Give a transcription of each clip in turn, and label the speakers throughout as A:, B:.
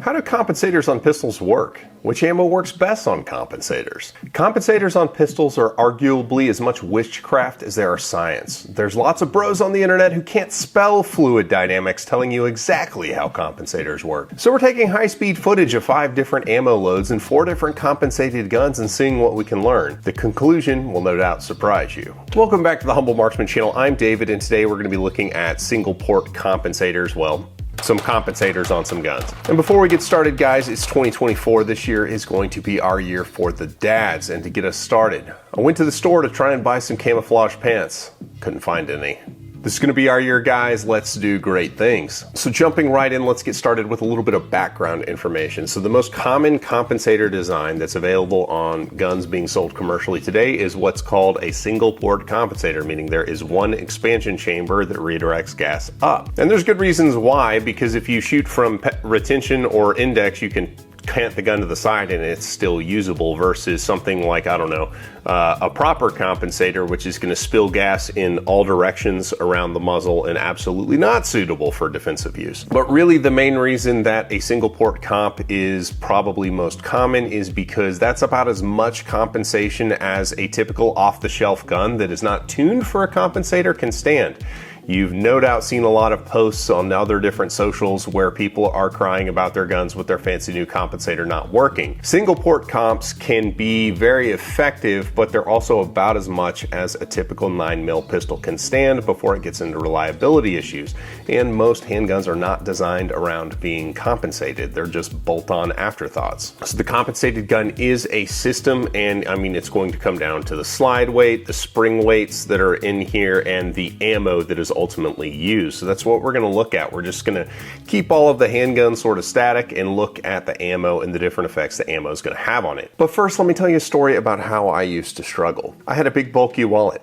A: How do compensators on pistols work? Which ammo works best on compensators? Compensators on pistols are arguably as much witchcraft as they are science. There's lots of bros on the internet who can't spell fluid dynamics telling you exactly how compensators work. So we're taking high-speed footage of 5 different ammo loads and 4 different compensated guns and seeing what we can learn. The conclusion will no doubt surprise you. Welcome back to the Humble Marksman channel. I'm David, and today we're going to be looking at single port compensators. Well, some compensators on some guns. And before we get started, guys, it's 2024. This year is going to be our year for the dads. And to get us started, I went to the store to try and buy some camouflage pants. Couldn't find any. This is going to be our year, guys. Let's do great things. So jumping right in, let's get started with a little bit of background information. So the most common compensator design that's available on guns being sold commercially today is what's called a single port compensator, meaning there is one expansion chamber that redirects gas up. And there's good reasons why, because if you shoot from retention or index, you can cant the gun to the side and it's still usable, versus something like, I don't know, a proper compensator, which is going to spill gas in all directions around the muzzle and absolutely not suitable for defensive use. But really the main reason that a single port comp is probably most common is because that's about as much compensation as a typical off-the-shelf gun that is not tuned for a compensator can stand. You've no doubt seen a lot of posts on other different socials where people are crying about their guns with their fancy new compensator not working. Single port comps can be very effective, but they're also about as much as a typical 9mm pistol can stand before it gets into reliability issues. And most handguns are not designed around being compensated. They're just bolt-on afterthoughts. So the compensated gun is a system, and I mean, it's going to come down to the slide weight, the spring weights that are in here, and the ammo that is ultimately used. So that's what we're going to look at. We're just going to keep all of the handguns sort of static and look at the ammo and the different effects the ammo is going to have on it. But first, let me tell you a story about how I used to struggle. I had a big bulky wallet.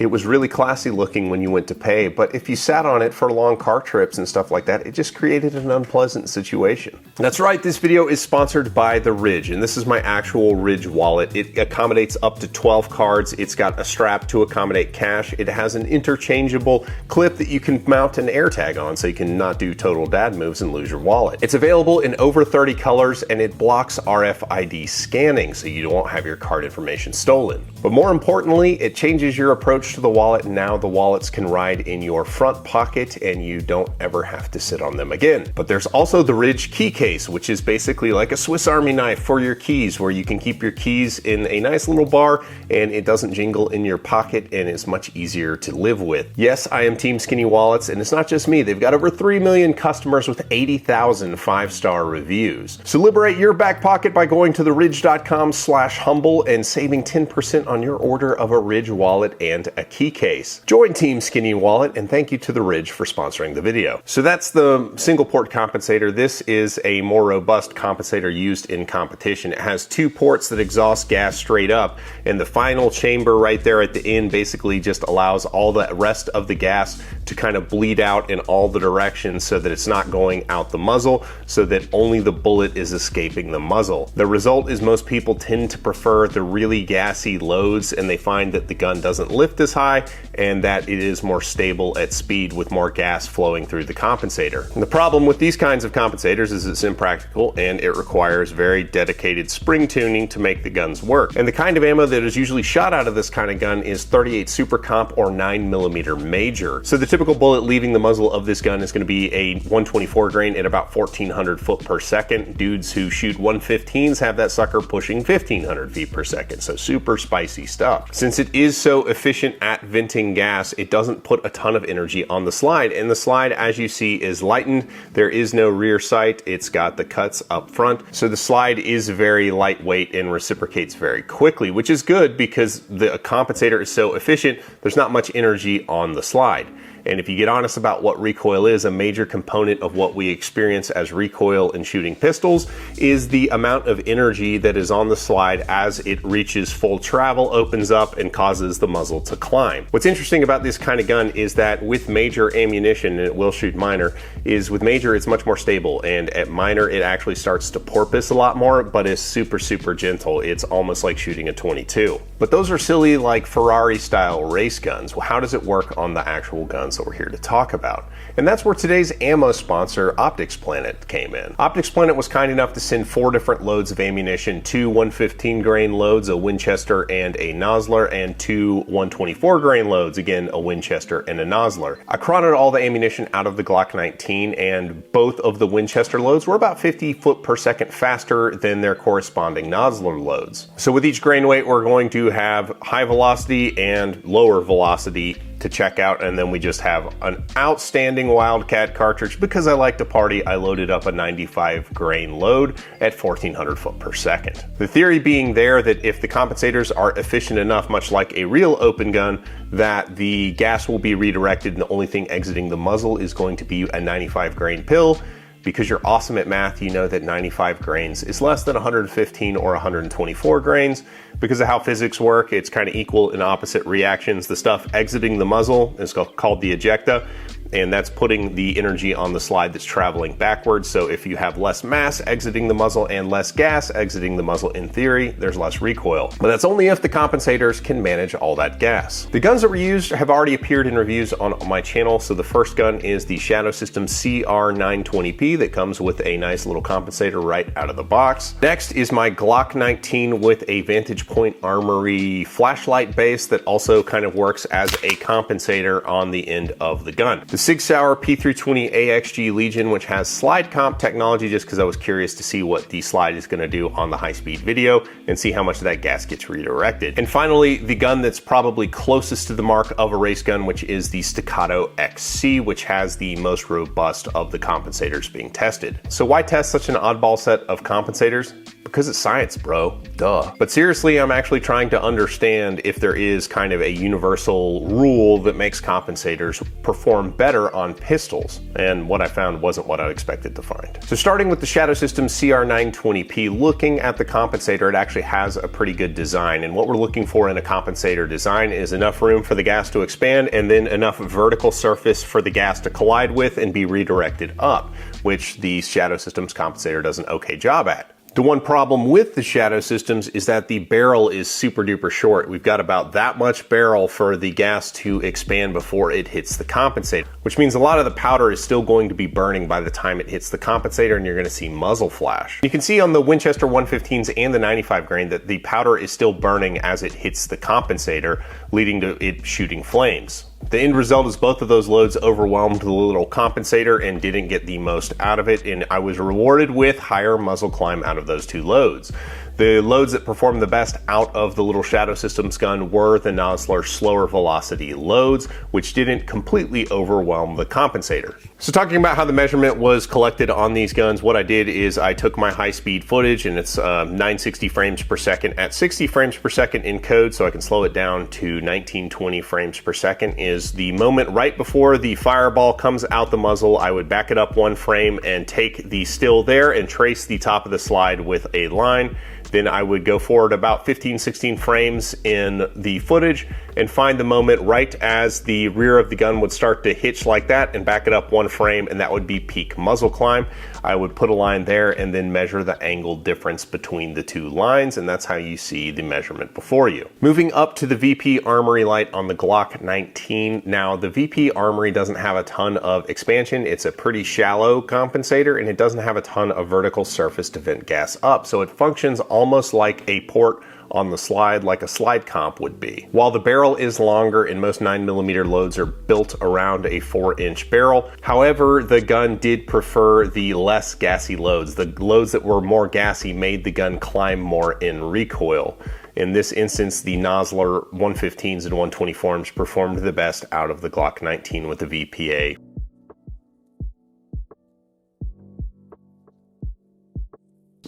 A: It was really classy looking when you went to pay, but if you sat on it for long car trips and stuff like that, it just created an unpleasant situation. That's right, this video is sponsored by the Ridge, and this is my actual Ridge wallet. It accommodates up to 12 cards. It's got a strap to accommodate cash. It has an interchangeable clip that you can mount an AirTag on so you can not do total dad moves and lose your wallet. It's available in over 30 colors, and it blocks RFID scanning so you won't have your card information stolen. But more importantly, it changes your approach to the wallet. Now the wallets can ride in your front pocket and you don't ever have to sit on them again. But there's also the Ridge key case, which is basically like a Swiss Army knife for your keys, where you can keep your keys in a nice little bar and it doesn't jingle in your pocket and is much easier to live with. Yes, I am Team Skinny Wallets, and it's not just me. They've got over 3 million customers with 80,000 5-star reviews. So liberate your back pocket by going to theridge.com/humble and saving 10% on your order of a Ridge wallet and a key case. Join Team Skinny Wallet, and thank you to the Ridge for sponsoring the video. So that's the single port compensator. This is a more robust compensator used in competition. It has 2 ports that exhaust gas straight up, and the final chamber right there at the end basically just allows all the rest of the gas to kind of bleed out in all the directions so that it's not going out the muzzle, so that only the bullet is escaping the muzzle. The result is most people tend to prefer the really gassy loads, and they find that the gun doesn't lift as high and that it is more stable at speed with more gas flowing through the compensator. And the problem with these kinds of compensators is it's impractical and it requires very dedicated spring tuning to make the guns work. And the kind of ammo that is usually shot out of this kind of gun is 38 Super Comp or 9mm Major. So the typical bullet leaving the muzzle of this gun is going to be a 124 grain at about 1400 foot per second. Dudes who shoot 115s have that sucker pushing 1500 feet per second. So super spicy stuff. Since it is so efficient at venting gas, it doesn't put a ton of energy on the slide, and the slide, as you see, is lightened. There is no rear sight. It's got the cuts up front, so the slide is very lightweight and reciprocates very quickly, which is good because the compensator is so efficient. There's not much energy on the slide. And if you get honest about what recoil is, a major component of what we experience as recoil in shooting pistols is the amount of energy that is on the slide as it reaches full travel, opens up, and causes the muzzle to climb. What's interesting about this kind of gun is that with major ammunition, and it will shoot minor, is with major it's much more stable, and at minor it actually starts to porpoise a lot more, but is super gentle. It's almost like shooting a 22. But those are silly, like Ferrari style race guns. Well, how does it work on the actual guns ones that we're here to talk about. And that's where today's ammo sponsor, Optics Planet, came in. Optics Planet was kind enough to send 4 different loads of ammunition, 2 115 grain loads, a Winchester and a Nosler, and 2 124 grain loads, again a Winchester and a Nosler. I cronted all the ammunition out of the Glock 19, and both of the Winchester loads were about 50 foot per second faster than their corresponding Nosler loads. So with each grain weight, we're going to have high velocity and lower velocity to check out, and then we just have an outstanding Wildcat cartridge. Because I like to party, I loaded up a 95 grain load at 1400 foot per second. The theory being there that if the compensators are efficient enough, much like a real open gun, that the gas will be redirected and the only thing exiting the muzzle is going to be a 95 grain pill. Because you're awesome at math, you know that 95 grains is less than 115 or 124 grains. Because of how physics work, it's kind of equal and opposite reactions. The stuff exiting the muzzle is called the ejecta, and that's putting the energy on the slide that's traveling backwards. So if you have less mass exiting the muzzle and less gas exiting the muzzle, in theory, there's less recoil. But that's only if the compensators can manage all that gas. The guns that were used have already appeared in reviews on my channel. So the first gun is the Shadow System CR920P that comes with a nice little compensator right out of the box. Next is my Glock 19 with a Vantage Point Armory flashlight base that also kind of works as a compensator on the end of the gun. The Sig Sauer P320 AXG Legion, which has slide comp technology, just because I was curious to see what the slide is going to do on the high-speed video and see how much of that gas gets redirected. And finally, the gun that's probably closest to the mark of a race gun, which is the Staccato XC, which has the most robust of the compensators being tested. So why test such an oddball set of compensators? Because it's science, bro. Duh. But seriously, I'm actually trying to understand if there is kind of a universal rule that makes compensators perform better on pistols. And what I found wasn't what I expected to find. So starting with the Shadow System CR920P, looking at the compensator, it actually has a pretty good design. And what we're looking for in a compensator design is enough room for the gas to expand and then enough vertical surface for the gas to collide with and be redirected up, which the Shadow Systems compensator does an okay job at. The one problem with the Shadow Systems is that the barrel is super duper short. We've got about that much barrel for the gas to expand before it hits the compensator, which means a lot of the powder is still going to be burning by the time it hits the compensator, and you're going to see muzzle flash. You can see on the Winchester 115s and the 95 grain that the powder is still burning as it hits the compensator, leading to it shooting flames. The end result is both of those loads overwhelmed the little compensator and didn't get the most out of it, and I was rewarded with higher muzzle climb out of those two loads. The loads that performed the best out of the little Shadow Systems gun were the Nosler slower velocity loads, which didn't completely overwhelm the compensator. So talking about how the measurement was collected on these guns, what I did is I took my high-speed footage, and it's 960 frames per second at 60 frames per second in code, so I can slow it down to 1920 frames per second, is the moment right before the fireball comes out the muzzle. I would back it up 1 frame and take the still there and trace the top of the slide with a line. Then I would go forward about 15-16 frames in the footage and find the moment right as the rear of the gun would start to hitch like that and back it up 1 frame, and that would be peak muzzle climb. I would put a line there and then measure the angle difference between the two lines, and that's how you see the measurement before you. Moving up to the VP Armory light on the Glock 19. Now, the VP Armory doesn't have a ton of expansion. It's a pretty shallow compensator, and it doesn't have a ton of vertical surface to vent gas up, so it functions almost like a port on the slide, like a slide comp would be. While the barrel is longer and most 9mm loads are built around a 4-inch barrel, however, the gun did prefer the less gassy loads. The loads that were more gassy made the gun climb more in recoil. In this instance, the Nosler 115s and 124s performed the best out of the Glock 19 with the VPA.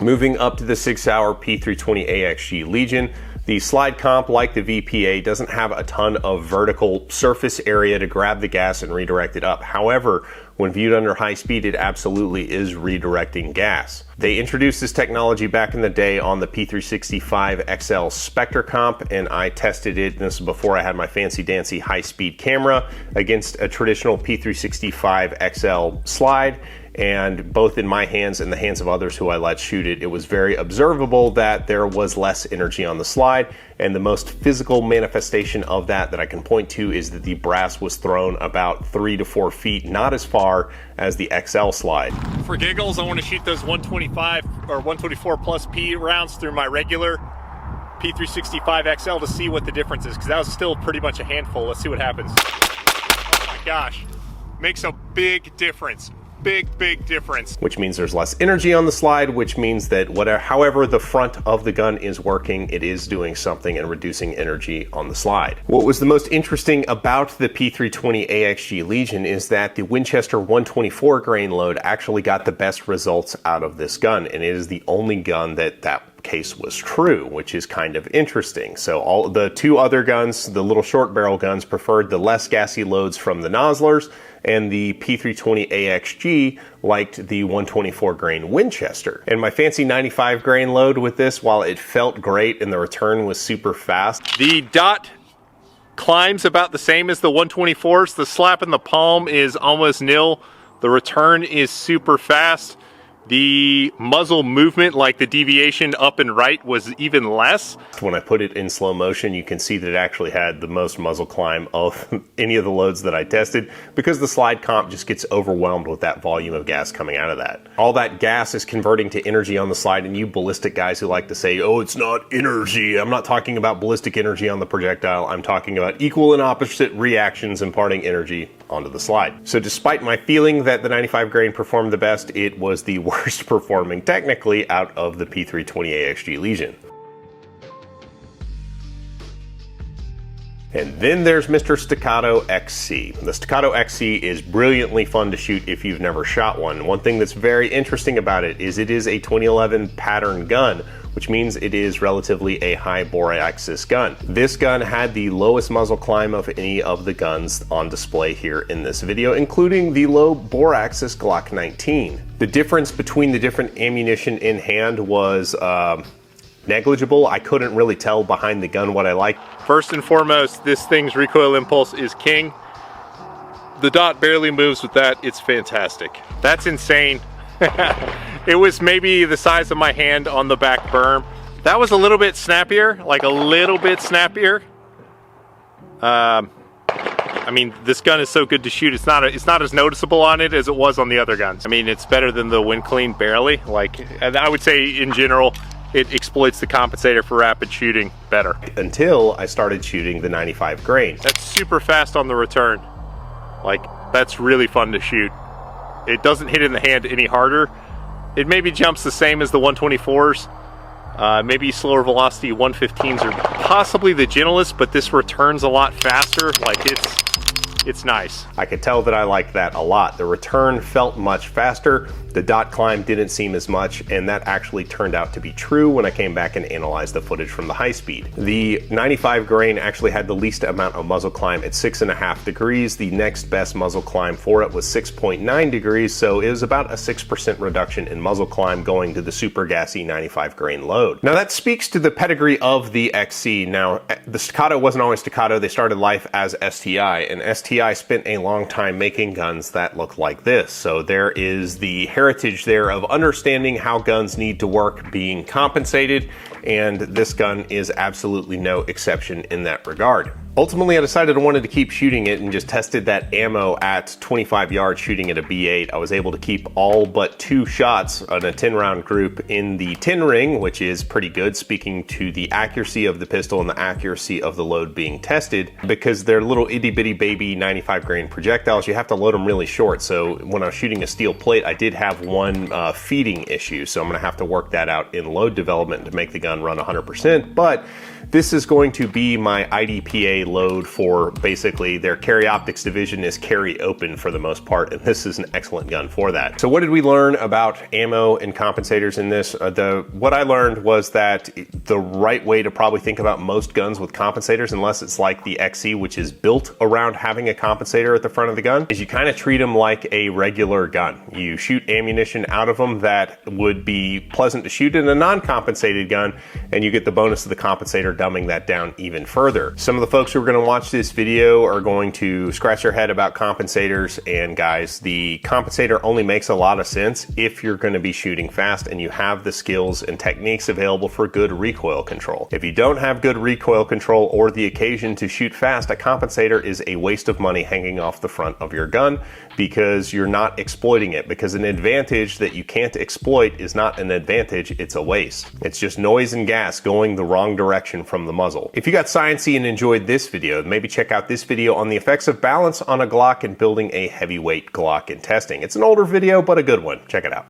A: Moving up to the Sig Sauer P320 AXG Legion, the slide comp, like the VPA, doesn't have a ton of vertical surface area to grab the gas and redirect it up. However, when viewed under high speed, it absolutely is redirecting gas. They introduced this technology back in the day on the P365 XL Spectre comp, and I tested it, and this was before I had my fancy dancy high speed camera, against a traditional P365 XL slide. and both in my hands and the hands of others who I let shoot it, it was very observable that there was less energy on the slide, and the most physical manifestation of that I can point to is that the brass was thrown about 3 to 4 feet, not as far as the XL slide.
B: For giggles, I want to shoot those 125 or 124 plus P rounds through my regular P320 XL to see what the difference is, because that was still pretty much a handful. Let's see what happens. Oh my gosh, makes a big difference. Big difference.
A: Which means there's less energy on the slide, which means that however the front of the gun is working, it is doing something and reducing energy on the slide. What was the most interesting about the P320 AXG Legion is that the Winchester 124 grain load actually got the best results out of this gun, and it is the only gun that case was true, which is kind of interesting. So all the two other guns, the little short barrel guns, preferred the less gassy loads from the nozzlers, and the P320 AXG liked the 124 grain Winchester. And my fancy 95 grain load with this, while it felt great and the return was super fast,
B: the dot climbs about the same as the 124s. The slap in the palm is almost nil. The return is super fast. The muzzle movement, like the deviation up and right, was even less.
A: When I put it in slow motion, you can see that it actually had the most muzzle climb of any of the loads that I tested, because the slide comp just gets overwhelmed with that volume of gas coming out of that. All that gas is converting to energy on the slide, and you ballistic guys who like to say, oh, it's not energy. I'm not talking about ballistic energy on the projectile. I'm talking about equal and opposite reactions imparting energy onto the slide. So despite my feeling that the 95 grain performed the best, it was the worst performing technically out of the P320 AXG Legion. And then there's Mr. Staccato XC. The Staccato XC is brilliantly fun to shoot if you've never shot one. One thing that's very interesting about it is a 2011 pattern gun, which means it is relatively a high bore axis gun. This gun had the lowest muzzle climb of any of the guns on display here in this video, including the low bore axis Glock 19. The difference between the different ammunition in hand was negligible. I couldn't really tell behind the gun what I liked.
B: First and foremost, this thing's recoil impulse is king. The dot barely moves with that. It's fantastic. That's insane. It was maybe the size of my hand on the back berm. That was a little bit snappier, like a little bit snappier. I mean, this gun is so good to shoot. It's not as noticeable on it as it was on the other guns. I mean, it's better than the wind clean barely. And I would say in general, it exploits the compensator for rapid shooting better.
A: Until I started shooting the 95 grain.
B: That's super fast on the return. That's really fun to shoot. It doesn't hit in the hand any harder. It maybe jumps the same as the 124s. Maybe slower velocity 115s are possibly the gentlest, but this returns a lot faster. It's nice.
A: I could tell that I liked that a lot. The return felt much faster. The dot climb didn't seem as much, and that actually turned out to be true when I came back and analyzed the footage from the high speed. The 95 grain actually had the least amount of muzzle climb at 6.5 degrees. The next best muzzle climb for it was 6.9 degrees, so it was about a 6% reduction in muzzle climb going to the super gassy 95 grain load. Now that speaks to the pedigree of the XC. Now, the Staccato wasn't always Staccato. They started life as STI, and STI spent a long time making guns that look like this. So there is the heritage there of understanding how guns need to work being compensated, and this gun is absolutely no exception in that regard. Ultimately, I decided I wanted to keep shooting it and just tested that ammo at 25 yards shooting at a B8. I was able to keep all but 2 shots on a 10-round group in the 10 ring, which is pretty good, speaking to the accuracy of the pistol and the accuracy of the load being tested. Because they're little itty-bitty baby 95 grain projectiles, you have to load them really short. So when I was shooting a steel plate, I did have one feeding issue, so I'm gonna have to work that out in load development to make the gun run 100%. But this is going to be my IDPA load for basically their carry optics division is carry open for the most part, and this is an excellent gun for that. So what did we learn about ammo and compensators in this? What I learned was that the right way to probably think about most guns with compensators, unless it's like the XC, which is built around having a compensator at the front of the gun, is you kind of treat them like a regular gun. You shoot ammunition out of them that would be pleasant to shoot in a non-compensated gun, and you get the bonus of the compensator dumbing that down even further. Some of the folks who who are going to watch this video are going to scratch their head about compensators, and guys, the compensator only makes a lot of sense if you're going to be shooting fast and you have the skills and techniques available for good recoil control. If you don't have good recoil control or the occasion to shoot fast, a compensator is a waste of money hanging off the front of your gun because you're not exploiting it, because an advantage that you can't exploit is not an advantage, it's a waste. It's just noise and gas going the wrong direction from the muzzle. If you got sciencey and enjoyed this video, maybe check out this video on the effects of balance on a Glock and building a heavyweight Glock in testing. It's an older video, but a good one. Check it out.